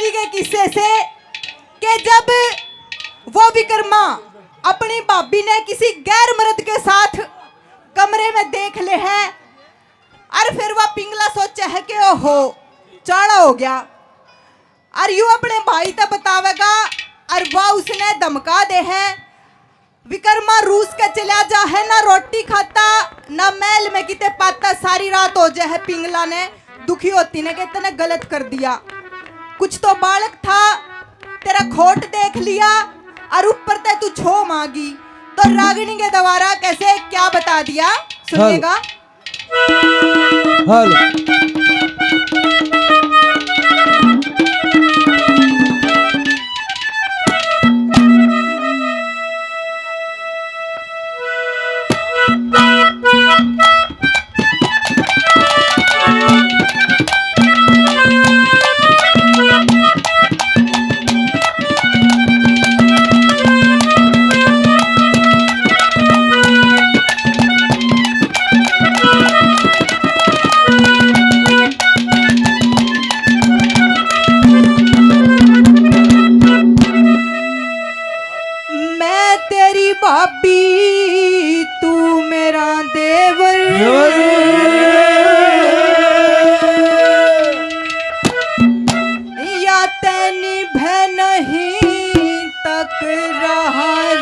मिल गए किस्से से कि जब वो विक्रमा अपनी भाभी ने किसी गैर मर्द के साथ कमरे में देख ले है और फिर वह पिंगला सोचा है कि ओहो चाड़ा हो गया और यू अपने भाई तक बतावेगा और वह उसने धमका दे है विक्रमा रूस का चला जा है ना रोटी खाता ना महल में किते पाता सारी रात हो जाए है पिंगला ने दुखी होती ने कि तने गलत कर दिया कुछ तो बालक था तेरा खोट देख लिया और ऊपर ते तू छो मांगी तो रागिनी के द्वारा कैसे क्या बता दिया सुनिएगा भाभी तू मेरा देवर या तेनी भय नहीं तक रहार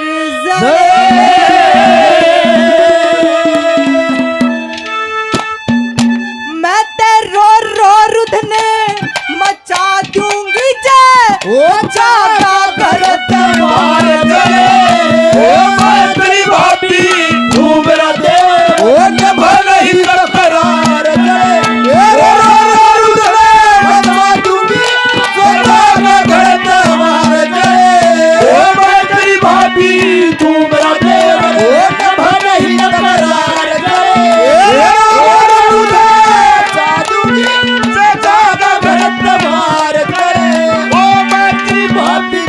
मैं ते रो रो रुधने मचा दूंगी जय ओ जागा घर तुम्हार तेरी भाभी तू मेरा देवर ओ के भले ही करार तेरी भाभी तू मेरा देवर ओ के भले ही करार जागा घर तुम्हार ओ मैं तेरी भाभी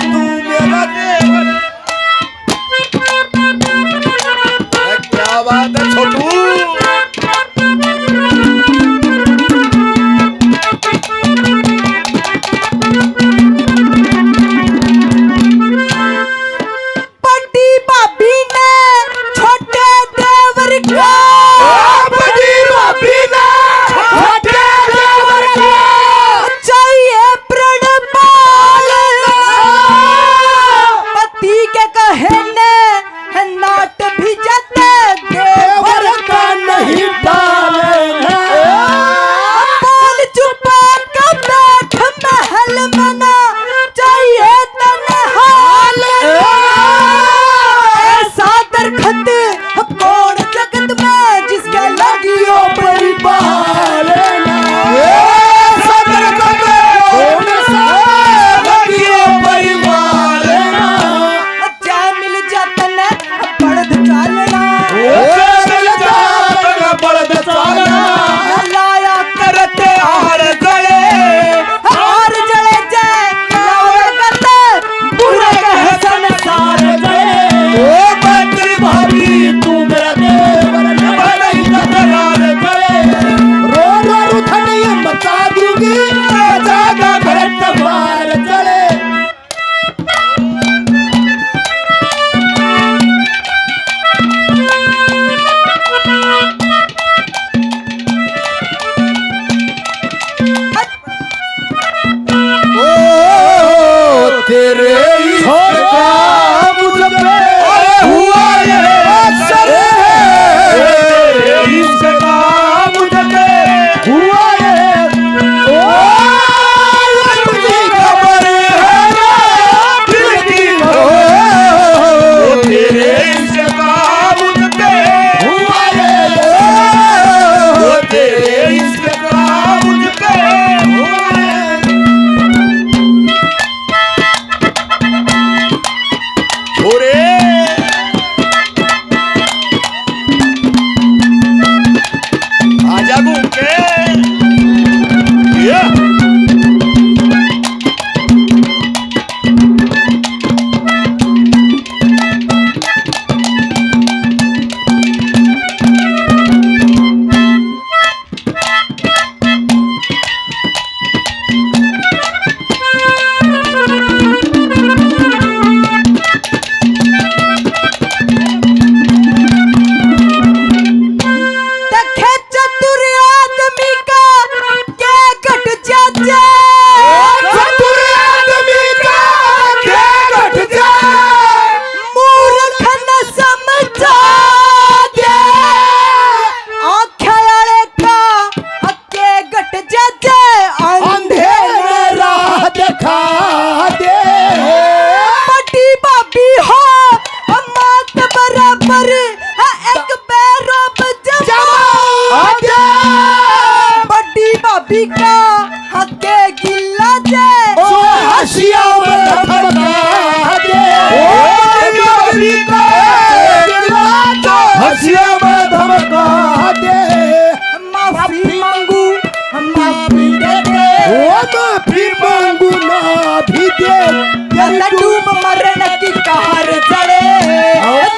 मैं तो डूब मरने की कहर चढ़े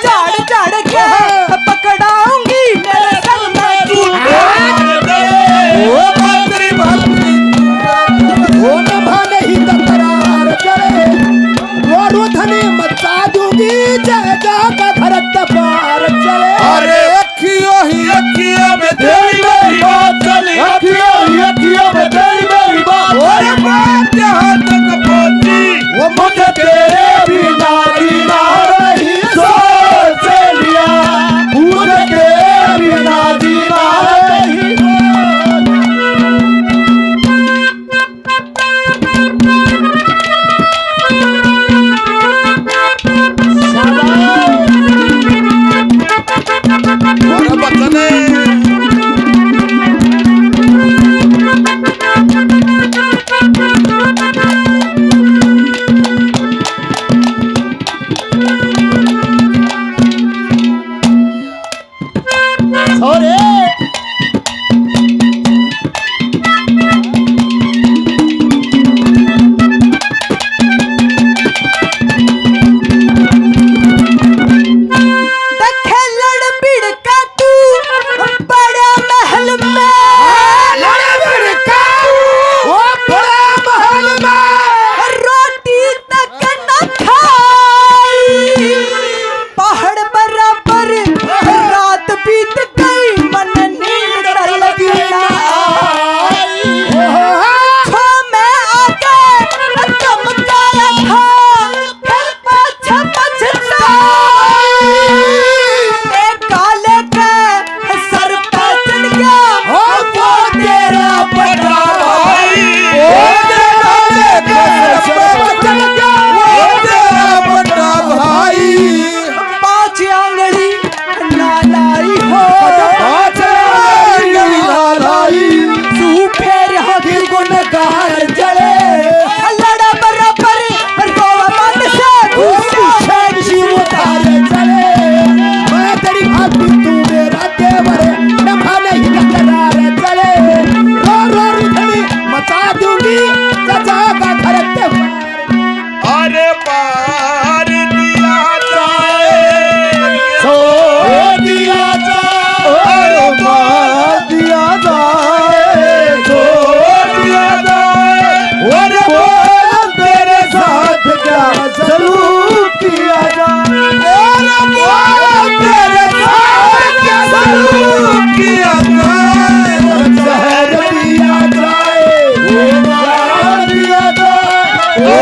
झाड़ झाड़ के पकड़ाऊंगी मेरे संग में ओ भाद्री भाद्री ओ नभा नहीं तकरार चले रो धनी मचा दूंगी जय जा का घर पार चले अरे अखियों ही अखियों में तेरी मेरी बात चली अखियों ही अखियों में तेरी मेरी बात और बात यहाँ तक पहुंची वो मुझे तेरे बिना जीना नहीं सोच लिया मुझे तेरे बिना जीना नहीं और बचने छोरे देखे लड़ भिड़ का तू बड़ा महल में ओ बड़ा महल में रोटी तक न खाई पहाड़ बराबर रात बीत गई मन नींद लगी ना आई छो में आके चमकाया था फिर पाछा पछताई एक काले के सर पे चढ़ गया ओ वो तेरा बड़ा भाई ओ तेरा बड़ा भाई पांच आंगली ना लाई हो तू फेर हकी गुनगार जले लड़ा बराबर रोवा मन से गुस्सा उतारे चले मैं तेरी भाभी तू मेरा देवर नभा नहीं तकरार चले रो रो रुधनी मचा दूंगी जजा का घर पार अरे पार दिया जाए सो दिया अरे पार दिया जाए छोड़ दिया जाए अरे बोल तेरे साथ क्या सलूक किया जाए अरे बोल तेरे साथ क्या सलूक किया जाए जहर दिया जाए वो जहर दिया जाए ओ